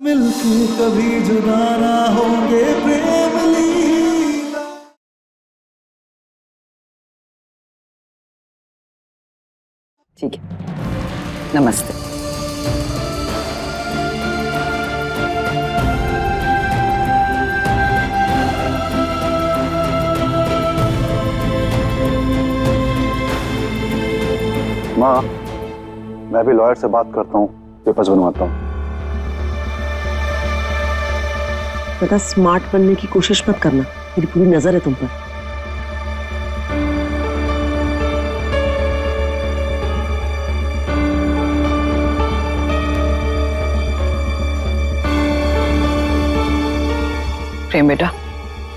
मिलके कभी जुदा ना होंगे प्रेम लीला। ठीक है, नमस्ते। माँ, मैं भी लॉयर से बात करता हूँ, पेपर्स बनवाता हूँ। ज्यादा स्मार्ट बनने की कोशिश मत करना, मेरी पूरी नजर है तुम पर। प्रेम बेटा,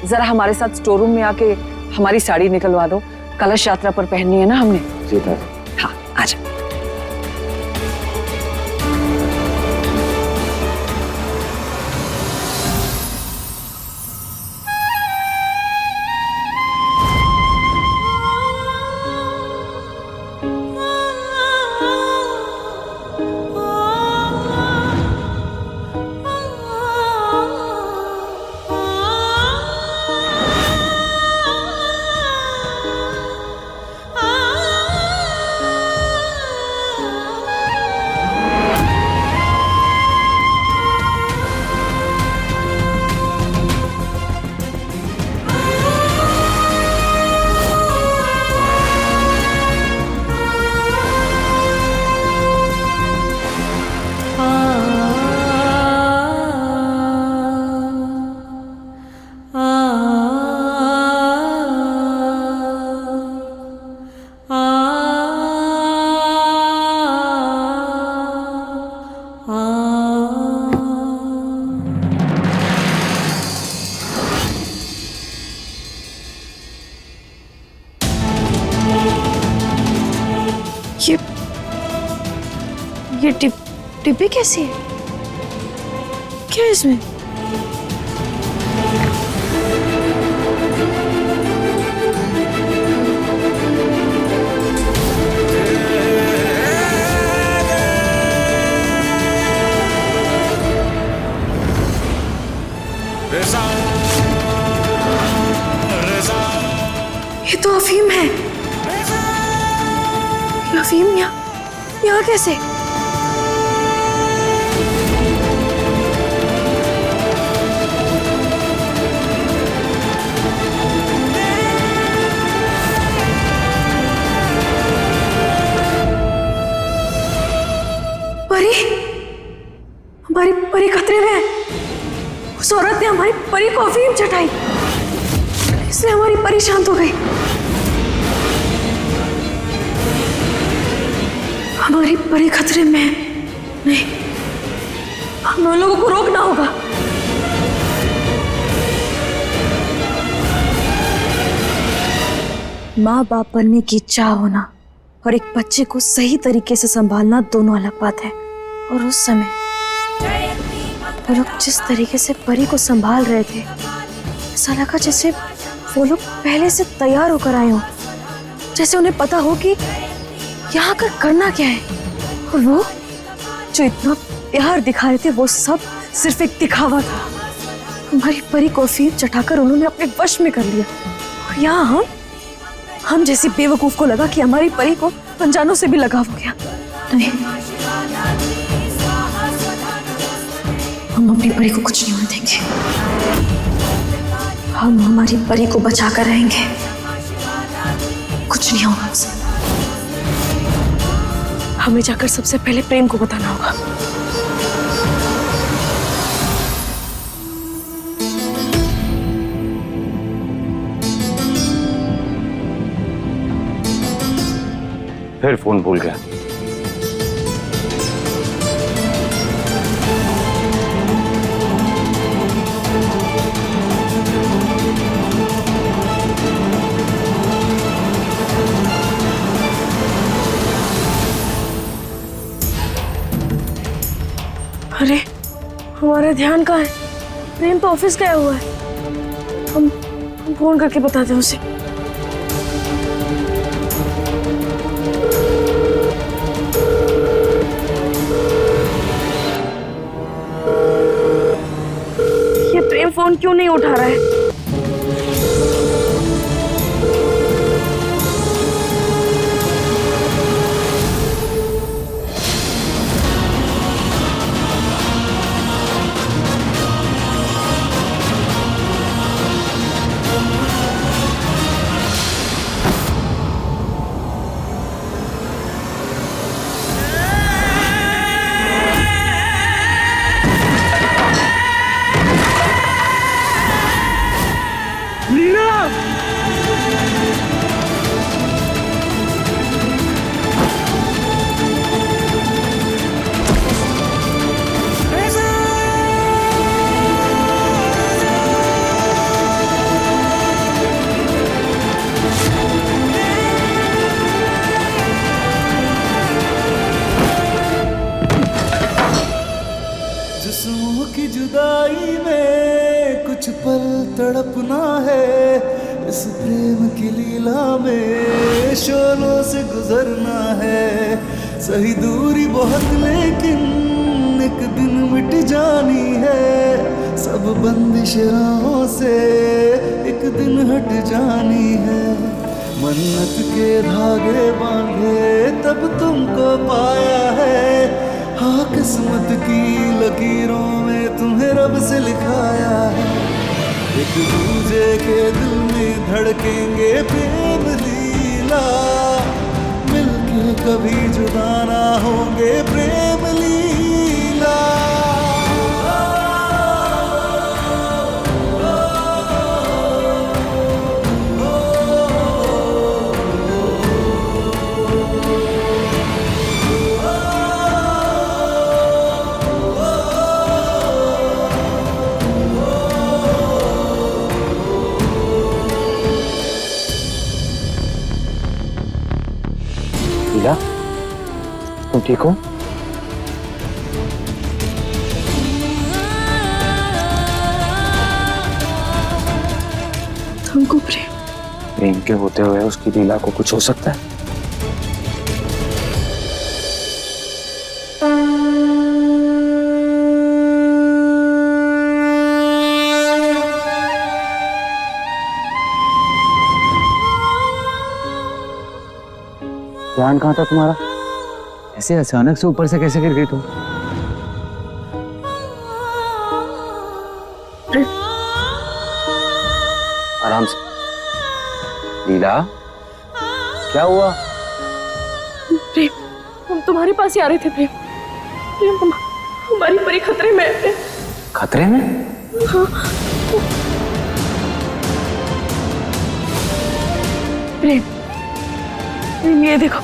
जरा हमारे साथ स्टोर रूम में आके हमारी साड़ी निकलवा दो, कलश यात्रा पर पहननी है ना हमने। जी है। हाँ, आजा। ये डिब्बे कैसे है? क्या है इसमें? ये तो अफीम है। ये अफीम यहाँ कैसे? परी, हमारी परी खतरे में है। उस औरत ने हमारी परी को अफीम चटाई, इसलिए हमारी परी शांत हो गई। हमारी परी खतरे में है। नहीं, हम उन लोगों को रोकना होगा। माँ बाप बनने की इच्छा होना और एक बच्चे को सही तरीके से संभालना दोनों अलग बात है। और उस समय वो लोग जिस तरीके से परी को संभाल रहे थे, ऐसा लगा जैसे वो लोग पहले से तैयार होकर आए हों, जैसे उन्हें पता हो कि यहाँ कर करना क्या है। और वो जो इतना प्यार दिखा रहे थे, वो सब सिर्फ एक दिखावा था। हमारी परी को अफीम चटाकर उन्होंने अपने वश में कर लिया। और यहाँ हम जैसी बेवकूफ को लगा कि हमारी परी को अनजानों से भी लगाव हो गया। नहीं, हम अपनी परी को कुछ नहीं होने देंगे। हम हमारी परी को बचा कर रहेंगे, कुछ नहीं होगा उसे। हमें जाकर सबसे पहले प्रेम को बताना होगा। फिर फोन भूल गया। अरे, हमारा ध्यान कहाँ है? प्रेम तो ऑफिस गया हुआ है। हम फोन करके बताते हैं उसे। फोन क्यों नहीं उठा रहा है? जिस्मों की जुदाई में कुछ पल तड़पना है, इस प्रेम की लीला में शोलों से गुजरना है। सही दूरी बहुत लेकिन एक दिन मिट जानी है, सब बंदिश राहों से एक दिन हट जानी है। मन्नत के धागे बांधे तब तुमको पाया है, हाँ किस्मत की लकीरों में तुम्हें रब से लिखाया है। एक दूजे के दिल में धड़केंगे प्रेम लीला, मिलके कभी जुदा ना होंगे प्रेम लीला। लीला, तुम ठीक हो? तुमको प्रेम प्रेम के होते हुए उसकी लीला को कुछ हो सकता है? ध्यान कहाँ था तुम्हारा? ऐसे अचानक से ऊपर से कैसे गिर गई तुम? आराम से। लीला, क्या हुआ? प्रेम, हम तुम्हारे पास ही आ रहे थे प्रेम। प्रेम, हमारी परी खतरे में है। खतरे में? हाँ। प्रेम, प्रेम ये देखो।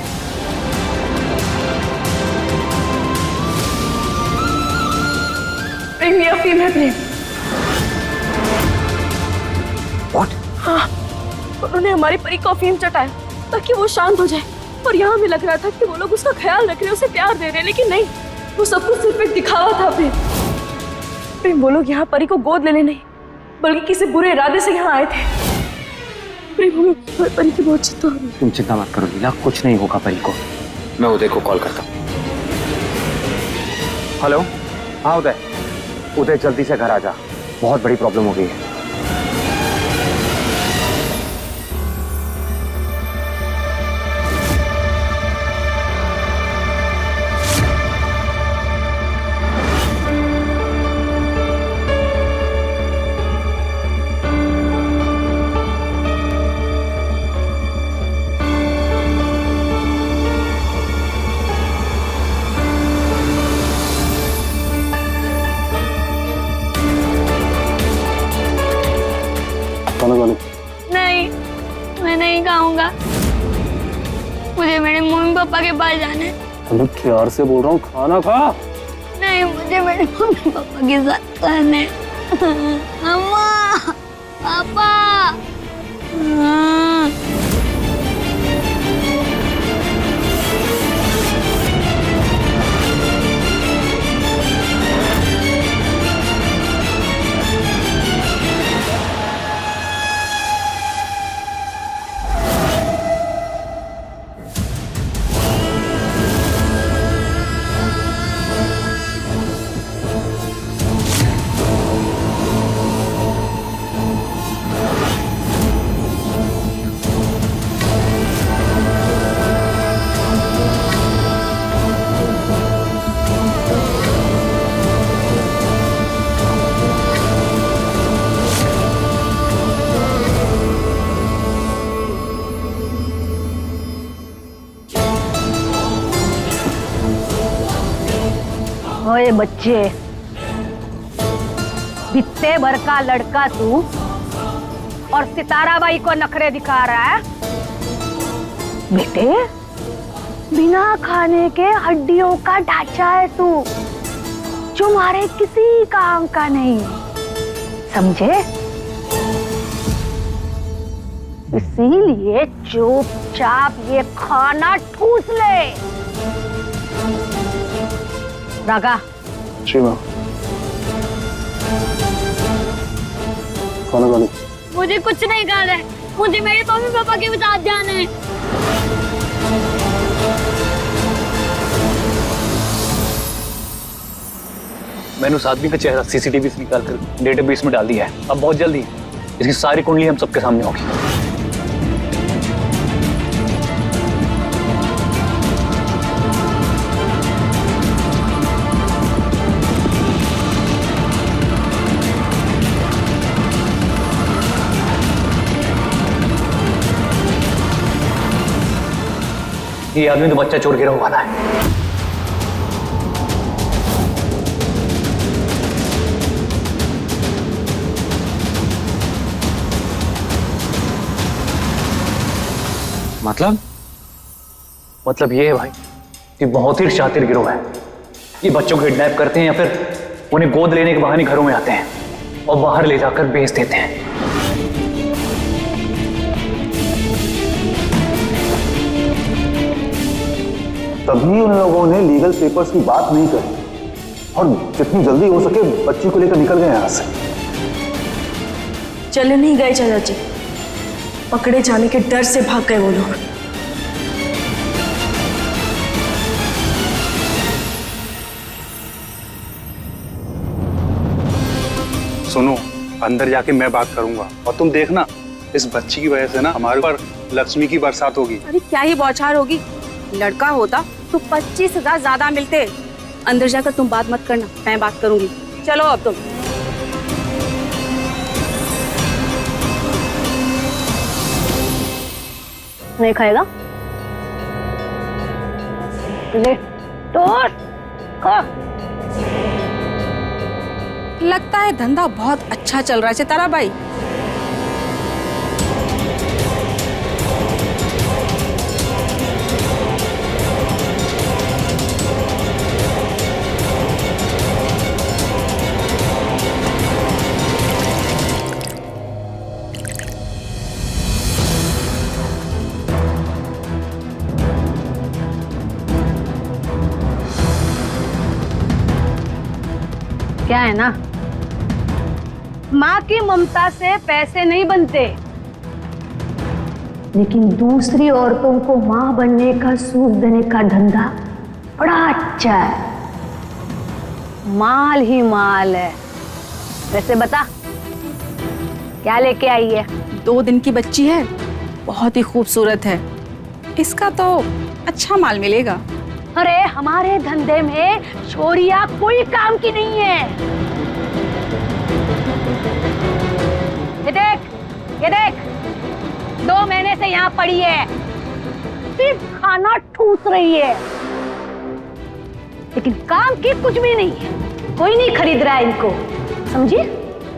प्रेम ये अफीम है प्रेम। What? हाँ, उन्होंने हमारी परी को अफीम चटाया ताकि वो शांत हो जाए। और यहाँ भी लग रहा था कि वो लोग उसका ख्याल रख रहे हैं, उसे प्यार दे रहे हैं, लेकिन नहीं, वो सब कुछ सिर्फ एक दिखावा था प्रेम। प्रेम, वो लोग यहाँ परी को गोद लेने नहीं बल्कि किसी बुरे इरादे से यहाँ आए थे। प्रेम, हमें परी की बहुत चिंता हो रही है। तुम चिंता मत करो लीला, कुछ नहीं होगा परी को। मैं उदय को कॉल करता हूँ। हेलो, हाँ उदय, उदय जल्दी से घर आ जा, बहुत बड़ी प्रॉब्लम हो गई है। नहीं, मैं नहीं खाऊंगा। मुझे मेरे मम्मी पापा के पास जाना है। मैं प्यार से बोल रहा हूँ, खाना खा। नहीं, मुझे मेरे मम्मी पापा के साथ खाना है। अम्मा, पापा। बच्चे, बित्ते भर का लड़का तू और सितारा बाई को नखरे दिखा रहा है। बेटे, बिना खाने के हड्डियों का ढांचा है तू, जो हमारे किसी काम का नहीं, समझे? इसीलिए चुपचाप ये खाना ठूस ले। रागा, जी माँ। खाना खा लो। मुझे कुछ नहीं खाना है, मुझे मेरे मम्मी पापा के साथ जाना है। मैंने उस आदमी का चेहरा सीसीटीवी से निकाल कर डेटाबेस में डाल दिया है। अब बहुत जल्दी इसकी सारी कुंडली हम सबके सामने होगी। ये आदमी तो बच्चा चोर गिरोह वाला है। मतलब ये है भाई कि बहुत ही शातिर गिरोह है। ये बच्चों को किडनैप करते हैं या फिर उन्हें गोद लेने के बहाने घरों में आते हैं और बाहर ले जाकर बेच देते हैं। तभी उन लोगों ने लीगल पेपर्स की बात नहीं करी और जितनी जल्दी हो सके बच्ची को लेकर निकल गए यहाँ से। चले नहीं गए चाचा जी, पकड़े जाने के डर से भाग गए वो लोग। सुनो, अंदर जाके मैं बात करूंगा और तुम देखना, इस बच्ची की वजह से ना हमारे पर लक्ष्मी की बरसात होगी। अरे क्या ही बौछार होगी, लड़का होता तो 25,000 ज्यादा मिलते। अंदर जाकर तुम बात मत करना, मैं बात करूंगी। चलो अब तुम। नहीं खाएगा? ले तोड़, खा। लगता है धंधा बहुत अच्छा चल रहा है सितारा बाई। क्या है ना, माँ की ममता से पैसे नहीं बनते, लेकिन दूसरी औरतों को माँ बनने का सूख देने का धंधा बड़ा अच्छा है। माल ही माल है। वैसे बता, क्या लेके आई है? 2 दिन की बच्ची है, बहुत ही खूबसूरत है। इसका तो अच्छा माल मिलेगा। अरे हमारे धंधे में छोरियां कोई काम की नहीं है। ये देख 2 महीने से यहाँ पड़ी है, सिर्फ खाना ठूस रही है, लेकिन काम की कुछ भी नहीं है। कोई नहीं खरीद रहा है इनको, समझी?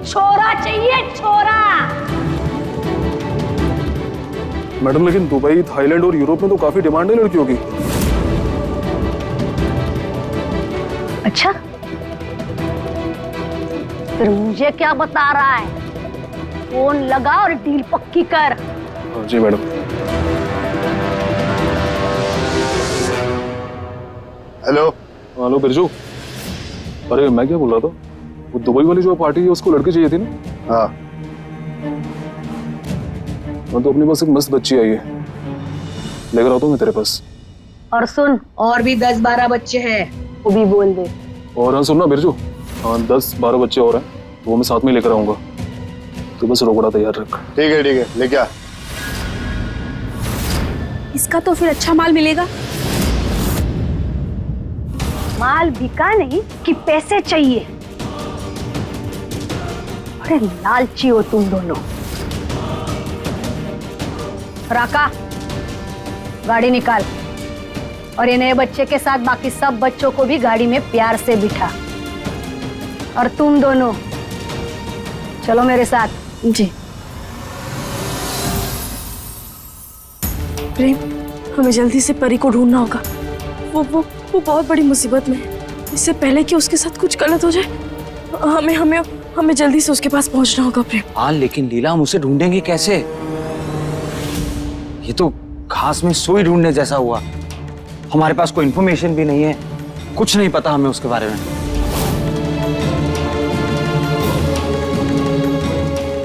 छोरा चाहिए, छोरा। मैडम, लेकिन दुबई, थाईलैंड और यूरोप में तो काफी डिमांड है लड़कियों की। अच्छा, फिर मुझे क्या बता रहा है? फोन लगा और डील पक्की कर। जी मैडम। हेलो। हेलो बिरजू, अरे मैं क्या बोल रहा था, वो दुबई वाली जो पार्टी है उसको लड़की चाहिए थी ना? हाँ। मैं तो अपने पास एक मस्त बच्ची आई है, लेकर आता हूँ मैं तेरे पास। और सुन, और भी 10-12 बच्चे हैं, वो भी बोल दे। और हाँ सुनना बिरजू, हाँ 10-12 बच्चे और हैं, वो मैं साथ में लेकर आऊंगा, तो बस रोकड़ा तैयार रख। ठीक है लेके आ। इसका तो फिर अच्छा माल मिलेगा। माल बिका नहीं कि पैसे चाहिए? अरे लालची हो तुम दोनों। राका, गाड़ी निकाल और ये नए बच्चे के साथ बाकी सब बच्चों को भी गाड़ी में प्यार से बिठा। और तुम दोनों चलो मेरे साथ। जी। प्रेम, हमें जल्दी से परी को ढूंढना होगा। वो बहुत बड़ी मुसीबत में है। इससे पहले कि उसके साथ कुछ गलत हो जाए, हमें जल्दी से उसके पास पहुंचना होगा प्रेम। हाँ लेकिन लीला, हम उसे ढूंढेंगे कैसे? ये तो घास में सुई ढूंढने जैसा हुआ। हमारे पास कोई इन्फॉर्मेशन भी नहीं है, कुछ नहीं पता हमें उसके बारे में।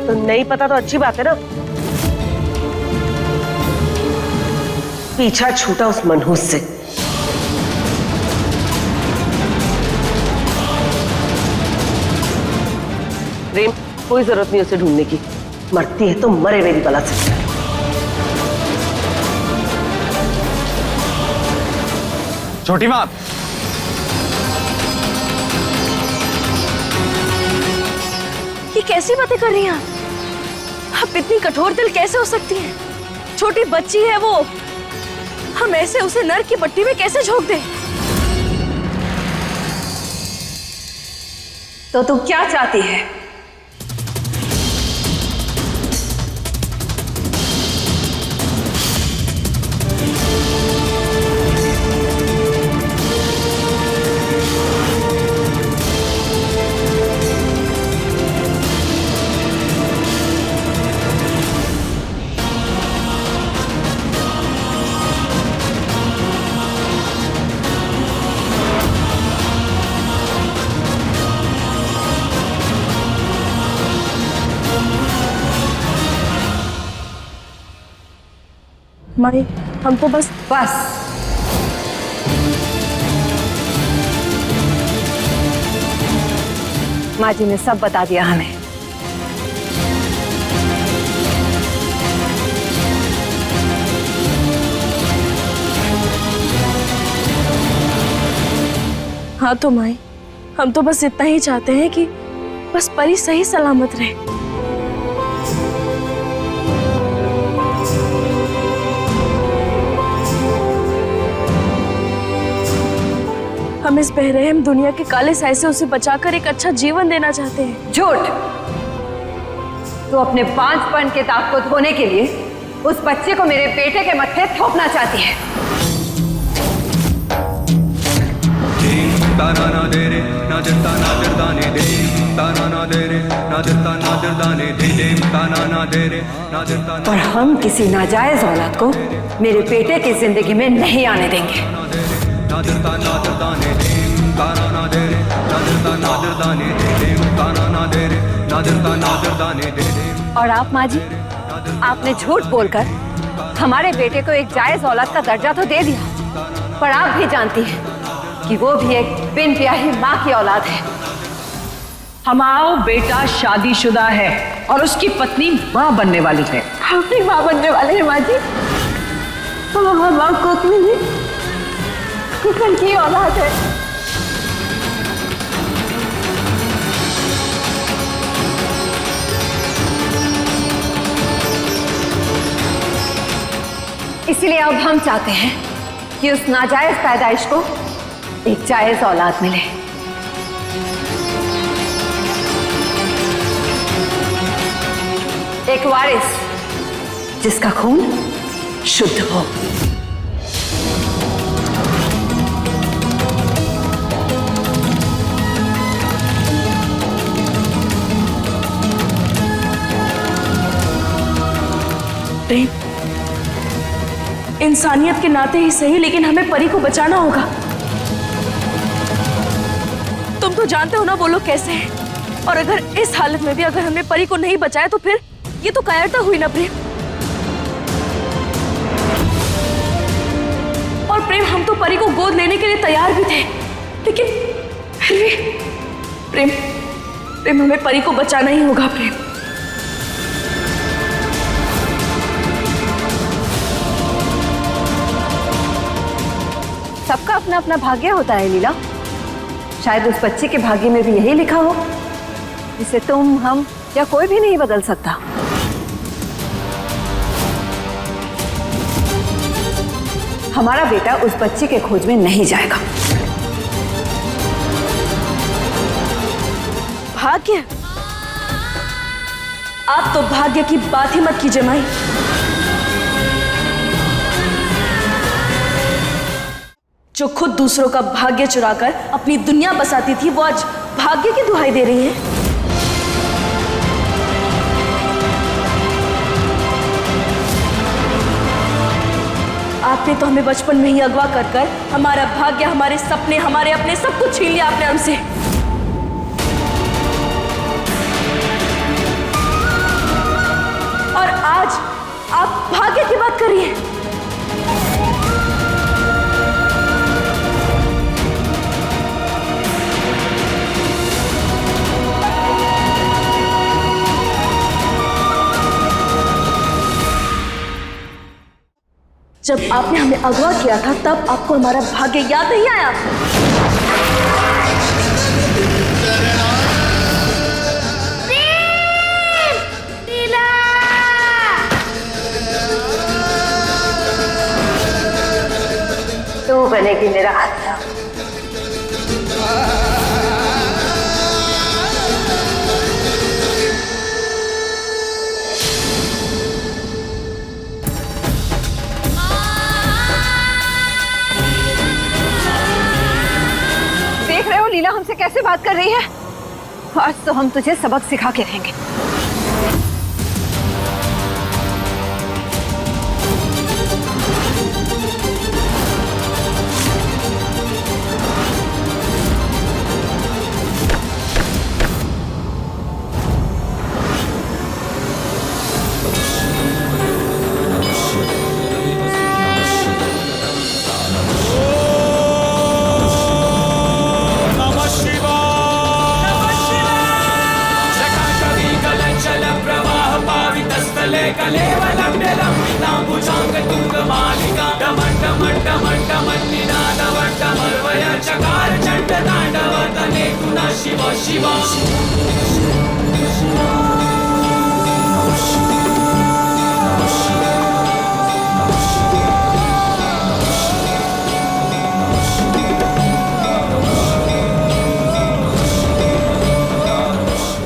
तो नहीं पता तो अच्छी बात है ना। पीछा छूटा उस मनहूस से। प्रेम, कोई जरूरत नहीं उसे ढूंढने की। मरती है तो मरे मेरी बला से। छोटी माँ, ये कैसी बातें कर रही हैं आप इतनी कठोर दिल कैसे हो सकती हैं? छोटी बच्ची है वो, हम ऐसे उसे नर्क की पट्टी में कैसे झोंक दें? तो तू क्या चाहती है? माई, हम तो बस माँ जी ने सब बता दिया हमें। हाँ तो माई, हम तो बस इतना ही चाहते हैं कि बस परी सही सलामत रहे। हम इस बेरहम दुनिया के काले साए से उसे बचाकर एक अच्छा जीवन देना चाहते हैं। झूठ! तू अपने बांझपन के दाग को धोने के लिए उस बच्चे को मेरे बेटे के मत्थे थोपना चाहती है। पर हम किसी नाजायज औलाद को मेरे बेटे की जिंदगी में नहीं आने देंगे। और आप माँ जी, आपने झूठ बोलकर हमारे बेटे को एक जायज औलाद का दर्जा तो दे दिया, पर आप भी जानती हैं कि वो भी एक बिन ब्याही माँ की औलाद है। हमारा बेटा शादीशुदा है और उसकी पत्नी माँ बनने वाली है। अपनी माँ बनने वाले हैं माँ जी। माँ को की औलाद है। इसलिए अब हम चाहते हैं कि उस नाजायज पैदाइश को एक जायज औलाद मिले। एक वारिस जिसका खून शुद्ध हो। इंसानियत के नाते ही सही, लेकिन हमें परी को बचाना होगा। तुम तो जानते हो ना वो लोग कैसे हैं, और अगर इस हालत में भी अगर हमने परी को नहीं बचाया तो फिर ये तो कायरता हुई ना प्रेम। और प्रेम, हम तो परी को गोद लेने के लिए तैयार भी थे, लेकिन फिर भी प्रेम हमें परी को बचाना ही होगा प्रेम। सबका अपना अपना भाग्य होता है लीला। शायद उस बच्चे के भाग्य में भी यही लिखा हो, जिसे तुम, हम या कोई भी नहीं बदल सकता। हमारा बेटा उस बच्चे के खोज में नहीं जाएगा। भाग्य? आप तो भाग्य की बात ही मत कीजिए माई। जो खुद दूसरों का भाग्य चुराकर अपनी दुनिया बसाती थी, वो आज भाग्य की दुहाई दे रही है। आपने तो हमें बचपन में ही अगवा कर हमारा भाग्य, हमारे सपने, हमारे अपने सब कुछ छीन लिया आपने हमसे। और आज आप भाग्य की बात कर रही हैं। जब आपने हमें अगवा किया था तब आपको हमारा भाग्य याद नहीं आया? तू बनेगी मेरा हत्या। देख रहे हो लीला हमसे कैसे बात कर रही है? आज तो हम तुझे सबक सिखा के रहेंगे।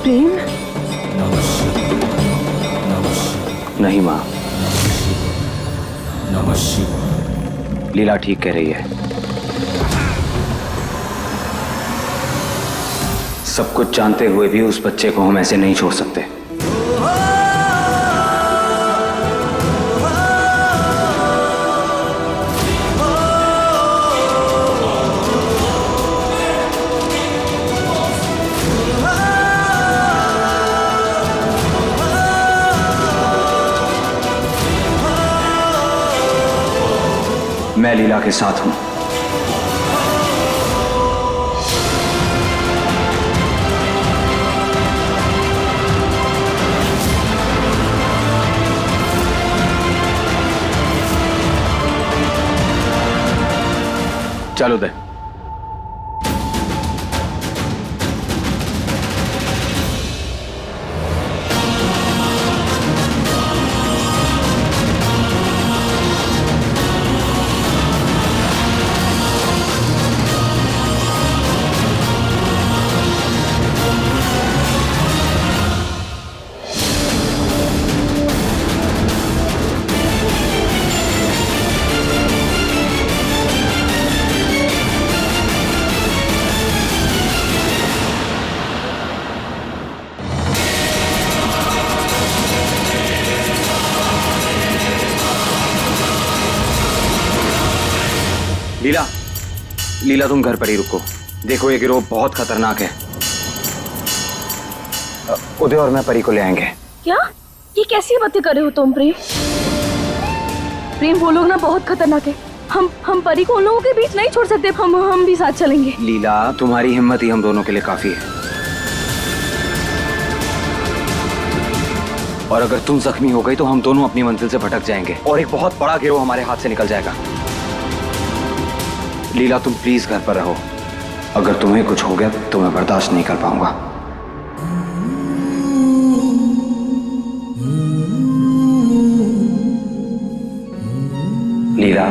प्रेम? नहीं माँ, लीला ठीक कह रही है। सब कुछ जानते हुए भी उस बच्चे को हम ऐसे नहीं छोड़ सकते। मैं लीला के साथ हूं। चलो उदय। लीला, लीला तुम घर पर ही रुको। देखो ये गिरोह बहुत खतरनाक है। उदय और मैं परी को ले आएंगे। क्या? ये कैसी बातें कर रहे हो तुम प्रेम? प्रेम वो लोग ना बहुत खतरनाक है। हम परी को उन लोगों के बीच नहीं छोड़ सकते। हम भी साथ चलेंगे। लीला, तुम्हारी हिम्मत ही हम दोनों के लिए काफी है। और अगर तुम जख्मी हो गई तो हम दोनों अपनी मंजिल से भटक जाएंगे और एक बहुत बड़ा गिरोह हमारे हाथ से निकल जाएगा। लीला, तुम प्लीज घर पर रहो। अगर तुम्हें कुछ हो गया तो मैं बर्दाश्त नहीं कर पाऊंगा। लीला,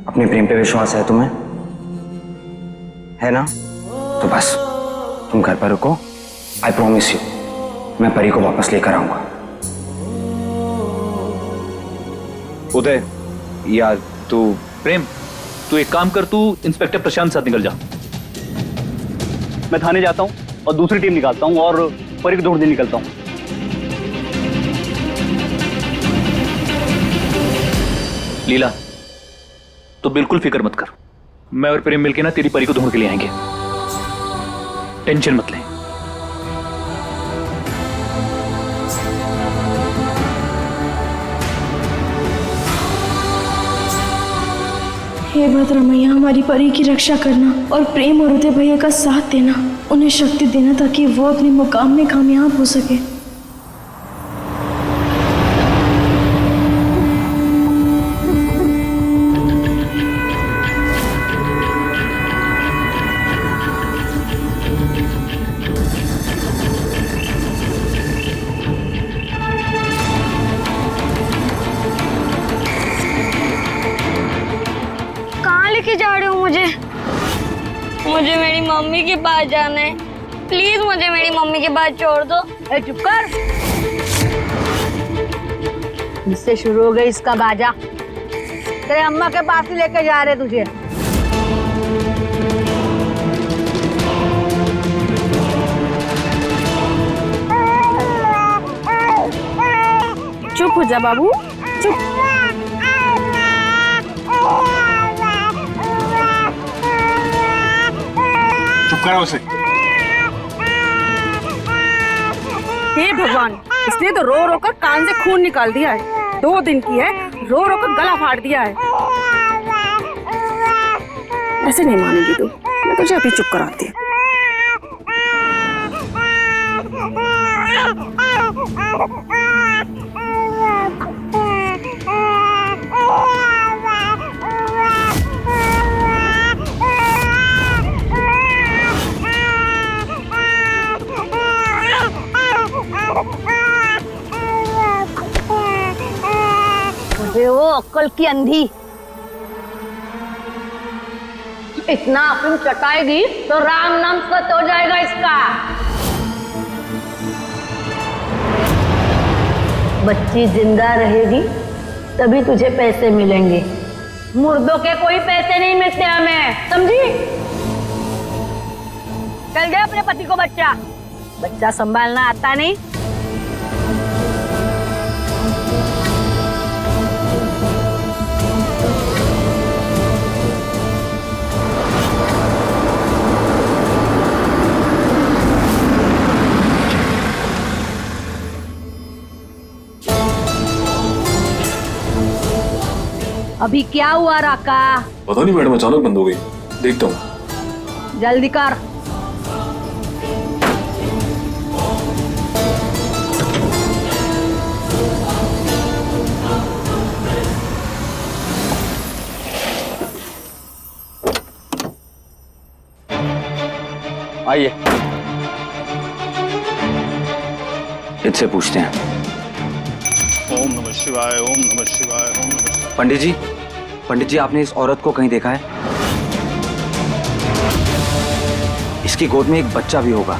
अपने प्रेम पे विश्वास है तुम्हें? है ना? तो बस तुम घर पर रुको, आई प्रॉमिस यू, मैं परी को वापस लेकर आऊंगा। उदय या तू प्रेम, तू एक काम कर, तू इंस्पेक्टर प्रशांत साथ निकल जा। मैं थाने जाता हूँ और दूसरी टीम निकालता हूँ और परी को ढूंढने निकलता हूँ। लीला, तो बिल्कुल फिक्र मत कर, मैं और प्रेम मिलके ना तेरी परी को ढूंढ के ले आएंगे, टेंशन मत ले। हे भद्रमैया, हमारी परी की रक्षा करना और प्रेम और उदय भैया का साथ देना, उन्हें शक्ति देना ताकि वो अपने मुकाम में कामयाब हो सके। लेके जा रहे हो मुझे? मुझे मेरी मम्मी के पास जाना है, प्लीज मुझे मेरी मम्मी के पास छोड़ दो। चुप कर, इससे शुरू हो गई इसका बाजा। तेरे अम्मा के पास ही लेके जा रहे तुझे। चुप हो जा बाबू, चुप। चुप करो उसे। हे भगवान, इसने तो रो रो कर कान से खून निकाल दिया है। 2 दिन की है, रो रो कर गला फाड़ दिया है। ऐसे नहीं मानेगी तू, मैं तुझे अभी चुप कराती हूँ। वो अक्ल की अंधी, इतना अफीम चटाएगी तो राम नाम खत्म हो जाएगा इसका। बच्ची जिंदा रहेगी तभी तुझे पैसे मिलेंगे, मुर्दों के कोई पैसे नहीं मिलते हमें, समझी? चल दे अपने पति को बच्चा संभालना आता नहीं। अभी क्या हुआ राका? पता नहीं मैडम, अचानक बंद हो गई, देखता हूँ। जल्दी कर। आइए, इससे पूछते हैं। ओम नमः शिवाय, ओम नमः शिवाय, ओम नमः शिवाय। पंडित जी, आपने इस औरत को कहीं देखा है? इसकी गोद में एक बच्चा भी होगा।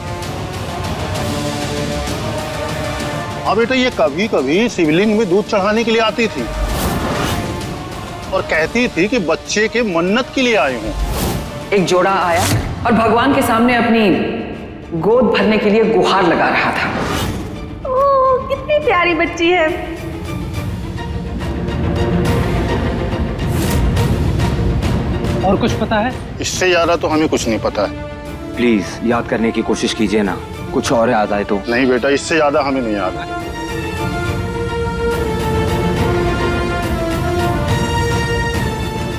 हाँ बेटा, ये कभी कभी शिवलिंग में दूध चढ़ाने के लिए आती थी और कहती थी कि बच्चे के मन्नत के लिए आई हूँ। एक जोड़ा आया और भगवान के सामने अपनी गोद भरने के लिए गुहार लगा रहा था। ओह, कितनी प्यारी बच्ची है। और कुछ पता है? इससे ज्यादा तो हमें कुछ नहीं पता है। प्लीज याद करने की कोशिश कीजिए ना, कुछ और याद आए तो। नहीं बेटा, इससे ज्यादा हमें नहीं याद है।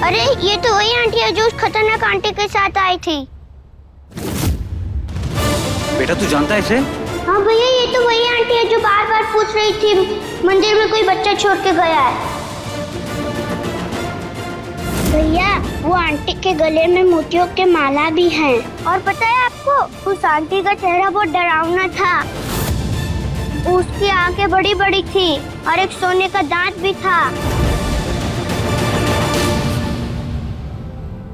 अरे ये तो वही आंटी है जो उस खतरनाक आंटी के साथ आई थी। बेटा तू जानता है इसे? हाँ भैया, ये तो वही आंटी है जो बार बार पूछ रही थी मंदिर में कोई बच्चा छोड़ के गया है। भैया, वो आंटी के गले में मोतियों के माला भी हैं। और पता है आपको, उस आंटी का चेहरा बहुत डरावना था। उसकी आंखें बड़ी बड़ी थी और एक सोने का दांत भी था।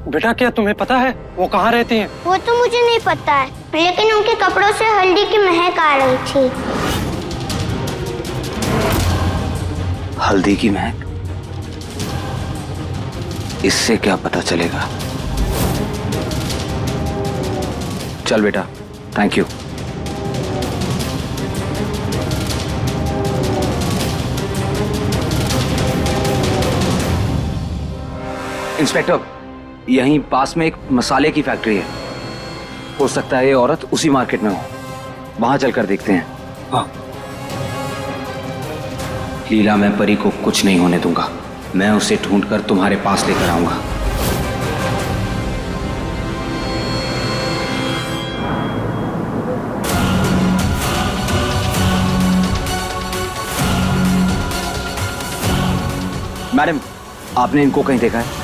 बेटा क्या तुम्हें पता है वो कहाँ रहती हैं? वो तो मुझे नहीं पता है, लेकिन उनके कपड़ों से हल्दी की महक आ रही थी। हल्दी की महक? इससे क्या पता चलेगा? चल बेटा, थैंक यू। इंस्पेक्टर, यहीं पास में एक मसाले की फैक्ट्री है। हो सकता है ये औरत उसी मार्केट में हो। वहां चलकर देखते हैं। हाँ। लीला, मैं परी को कुछ नहीं होने दूंगा। मैं उसे ढूंढकर तुम्हारे पास लेकर आऊंगा। मैडम, आपने इनको कहीं देखा है?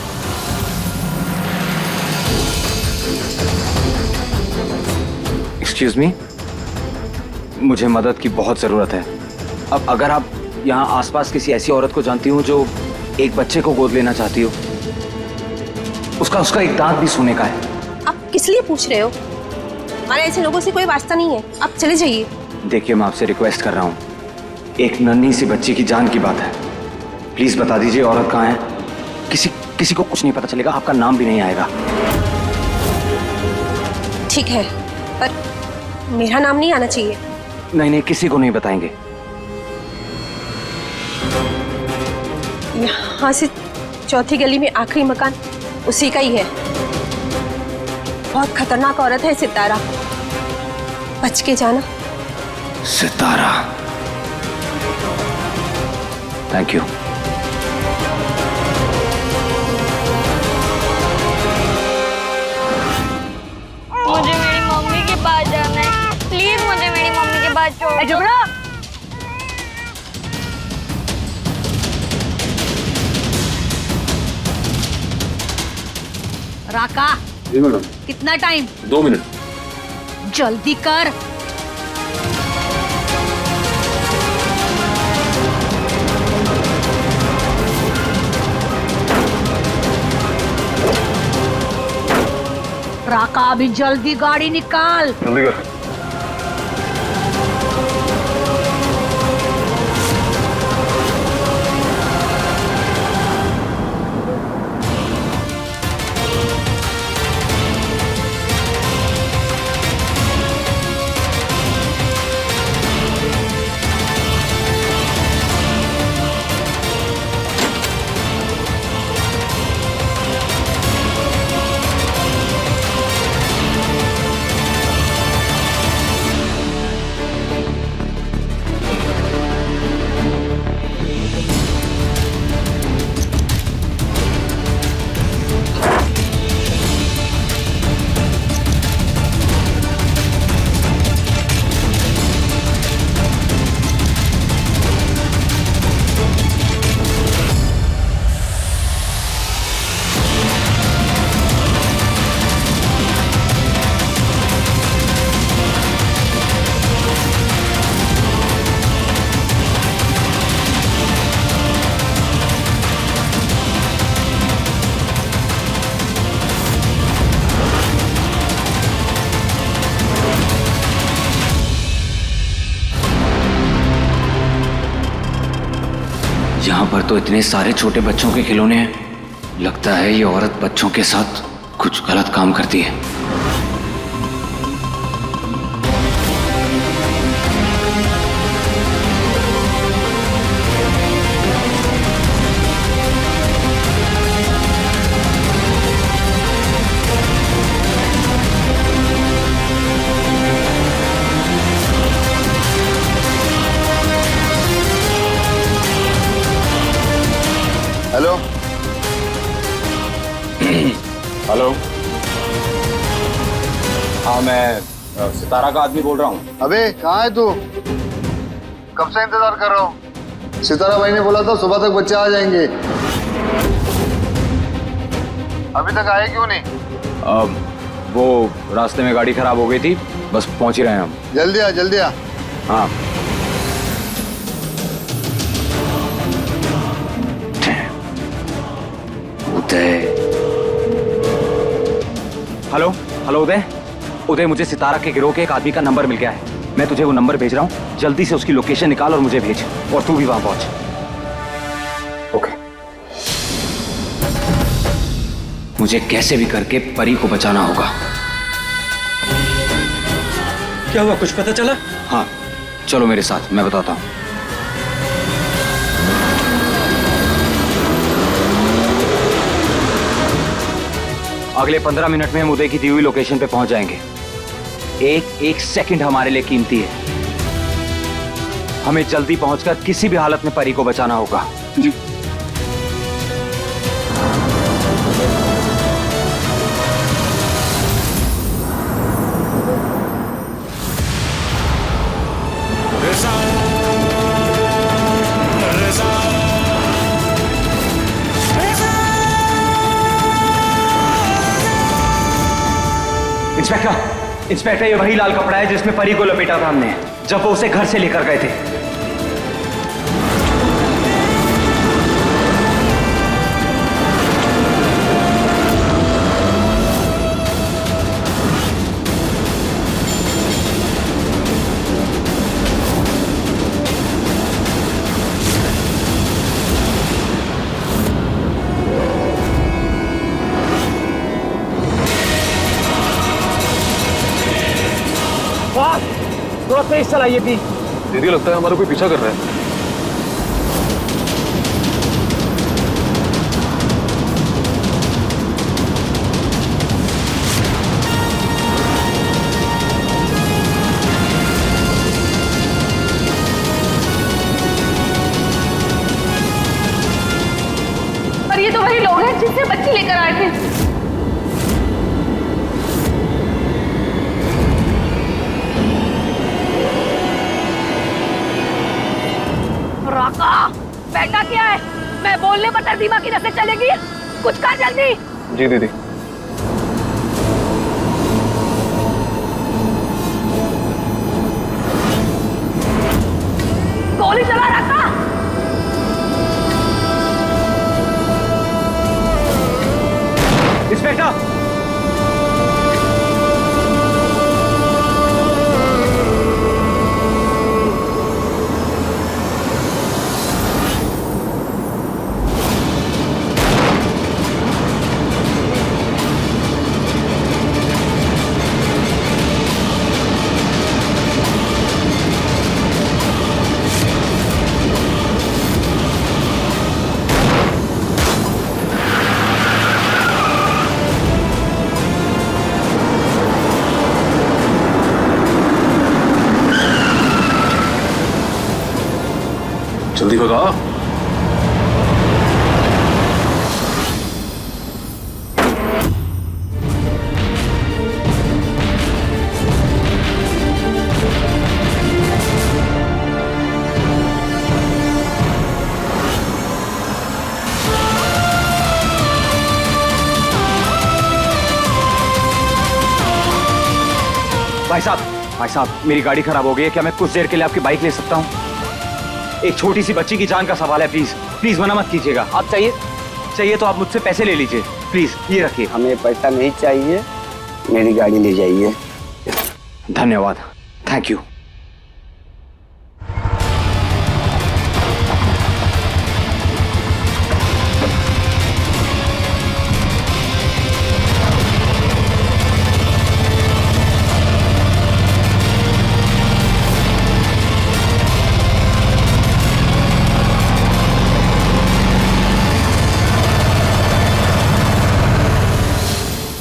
एक्सक्यूज मी, मुझे मदद की बहुत जरूरत है। अब अगर आप यहाँ आसपास किसी ऐसी औरत को जानती हो जो एक बच्चे को गोद लेना चाहती हो, उसका एक दांत भी सोने का है। आप किस लिए पूछ रहे हो? हमारे ऐसे लोगों से कोई वास्ता नहीं है, आप चले जाइए। देखिए, मैं आपसे रिक्वेस्ट कर रहा हूँ, एक नन्ही सी बच्ची की जान की बात है। प्लीज बता दीजिए औरत कहाँ है। किसी को कुछ नहीं पता चलेगा, आपका नाम भी नहीं आएगा। ठीक है, पर मेरा नाम नहीं आना चाहिए। नहीं, किसी को नहीं बताएंगे। यहाँ से चौथी गली में आखिरी मकान उसी का ही है। बहुत खतरनाक औरत है सितारा, बच के जाना। सितारा, थैंक यू। मुझे मेरी मम्मी के पास जाना है, प्लीज मुझे मेरी मम्मी के पास छोड़ दो। राका, जी मैडम। कितना टाइम? 2 मिनट। जल्दी कर। राका, अभी जल्दी गाड़ी निकाल। जल्दी कर। यहाँ पर तो इतने सारे छोटे बच्चों के खिलौने हैं। लगता है ये औरत बच्चों के साथ कुछ गलत काम करती है। हेलो। हेलो, हाँ मैं सितारा का आदमी बोल रहा हूँ। अबे कहाँ है तू? कब से इंतजार कर रहा हूँ। सितारा भाई ने बोला था सुबह तक बच्चे आ जाएंगे। अभी तक आए क्यों नहीं? वो रास्ते में गाड़ी खराब हो गई थी, बस पहुंच ही रहे हैं हम। जल्दी आ, जल्दी आ। हाँ। उदय, हेलो हेलो उदय। उदय, मुझे सितारा के गिरोह के एक आदमी का नंबर मिल गया है। मैं तुझे वो नंबर भेज रहा हूँ, जल्दी से उसकी लोकेशन निकाल और मुझे भेज, और तू भी वहां पहुंच। ओके। मुझे कैसे भी करके परी को बचाना होगा। क्या हुआ, कुछ पता चला? हाँ, चलो मेरे साथ, मैं बताता हूँ। अगले 15 मिनट में हम उदय की दी हुई लोकेशन पे पहुंच जाएंगे। एक सेकंड हमारे लिए कीमती है। हमें जल्दी पहुंचकर किसी भी हालत में परी को बचाना होगा। जी। इंस्पेक्टर, ये वही लाल कपड़ा है जिसमें परी को लपेटा था हमने जब वो उसे घर से लेकर गए थे। थोड़ा तेज चलाइए प्लीज। दीदी, लगता है हमारा कोई पीछा कर रहा है। पर ये तो वही लोग हैं जिनसे बच्ची लेकर आए थे। बेटा क्या है? मैं बोलने पर तर्जीमा की नसें चलेगी। कुछ कर जल्दी। जी दीदी। गोली चला रखा। इंस्पेक्टर, जल्दी भगा। भाई साहब, मेरी गाड़ी खराब हो गई है। क्या मैं कुछ देर के लिए आपकी बाइक ले सकता हूँ? एक छोटी सी बच्ची की जान का सवाल है। प्लीज प्लीज मना मत कीजिएगा। आप चाहिए तो आप मुझसे पैसे ले लीजिए। प्लीज ये रखिए। हमें पैसा नहीं चाहिए, मेरी गाड़ी ले जाइए। धन्यवाद, थैंक यू।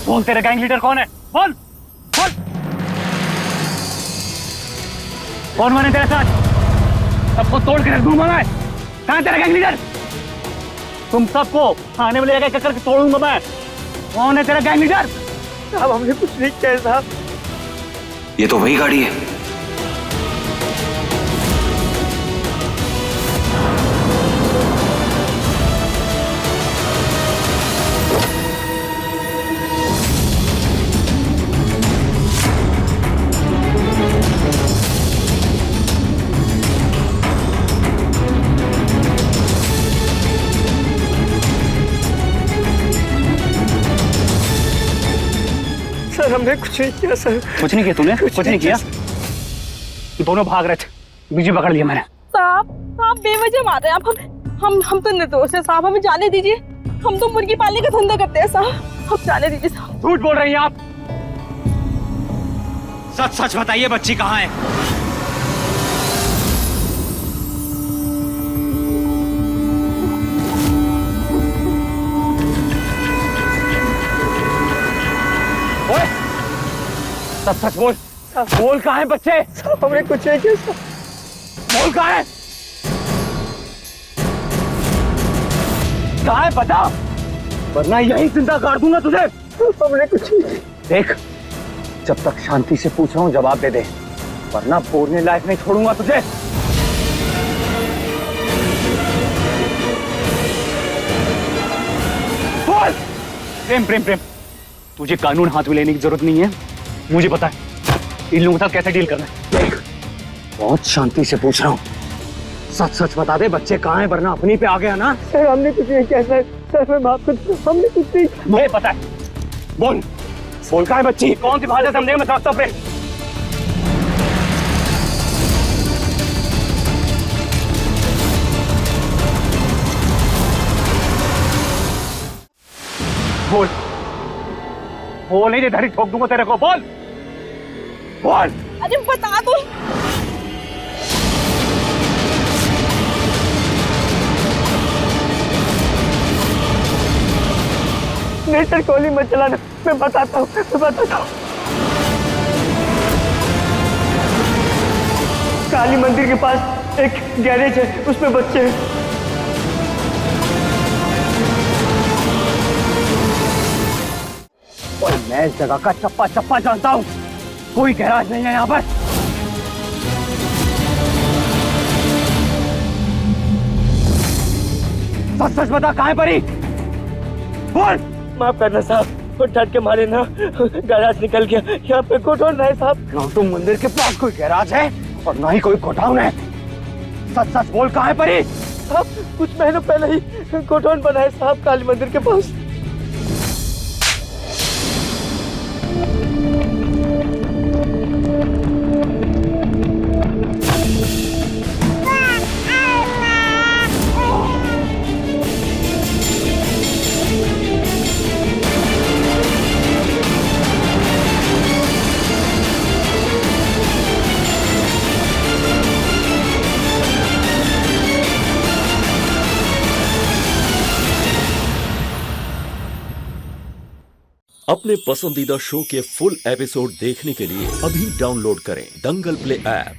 बोल, तेरा गैंग लीडर कौन है? बोल बोल, कौन बने तेरे साथ? सबको तोड़ के रख दूंगा मैं। कहाँ है तेरा गैंग लीडर? तुम सबको थाने में ले जाकर करके तोड़ूंगा मैं। कौन है तेरा गैंग लीडर? साहब, हमने कुछ नहीं किया साहब। ये तो वही गाड़ी है। सर हमने कुछ नहीं किया सर। कुछ नहीं किया तूने? कुछ नहीं किया? दोनों भाग रहे थे, बीच में पकड़ लिया मैंने। साहब आप बेवजह मार रहे हैं। आप हम तो निर्दोष है साहब, हमें जाने दीजिए। हम तो मुर्गी पालने का धंधा करते हैं साहब, हम जाने दीजिए साहब। झूठ बोल रही हैं आप। सच सच बताइए बच्ची कहाँ है? ओए, सच सच बोल। बोल कहाँ है बच्चे? हमने कुछ नहीं किया। बोल कहाँ है? कहाँ है बता, वरना यही जिंदा गाड़ दूंगा तुझे। हमने कुछ नहीं। देख, जब तक शांति से पूछ रहा हूँ जवाब दे दे, वरना बोलने लायक नहीं छोड़ूंगा तुझे। बोल। प्रेम प्रेम प्रेम, तुझे कानून हाथ में लेने की जरूरत नहीं है, मुझे पता है इन लोगों के साथ कैसे डील करना है। देख, बहुत शांति से पूछ रहा हूँ, सच सच बता दे बच्चे कहाँ हैं, वरना अपनी पे आ गया ना। सर हमने कुछ नहीं किया सर, सर मैं माफ कर, हमने कुछ नहीं। मुझे पता है, बोल बोल कहाँ है बच्ची? कौन सी भाषा समझेगा मैं रास्ता पे? बोल बोल, नहीं धरी ठोक दूंगा तेरे को। बोल बोल। अरे बता दो। नहीं सर, गोली मत चलाना, मैं बताता हूँ, मैं बताता हूँ। काली मंदिर के पास एक गैरेज है, उसमें बच्चे हैं। और मैं इस जगह का चप्पा चप्पा जानता हूँ, कोई गैराज नहीं है यहाँ पर। सच सच बता कहाँ है परी? बोल। माफ करना साहब, वो डर के मारे ना गैराज निकल गया, यहाँ पे गोडाउन है साहब। ना तो मंदिर के पास कोई गैराज है और ना ही कोई गोडाउन है। सच सच बोल कहाँ है परी? साहब कुछ महीनों पहले ही गोडाउन बना है साहब, काली मंदिर के पास। अपने पसंदीदा शो के फुल एपिसोड देखने के लिए अभी डाउनलोड करें दंगल प्ले ऐप।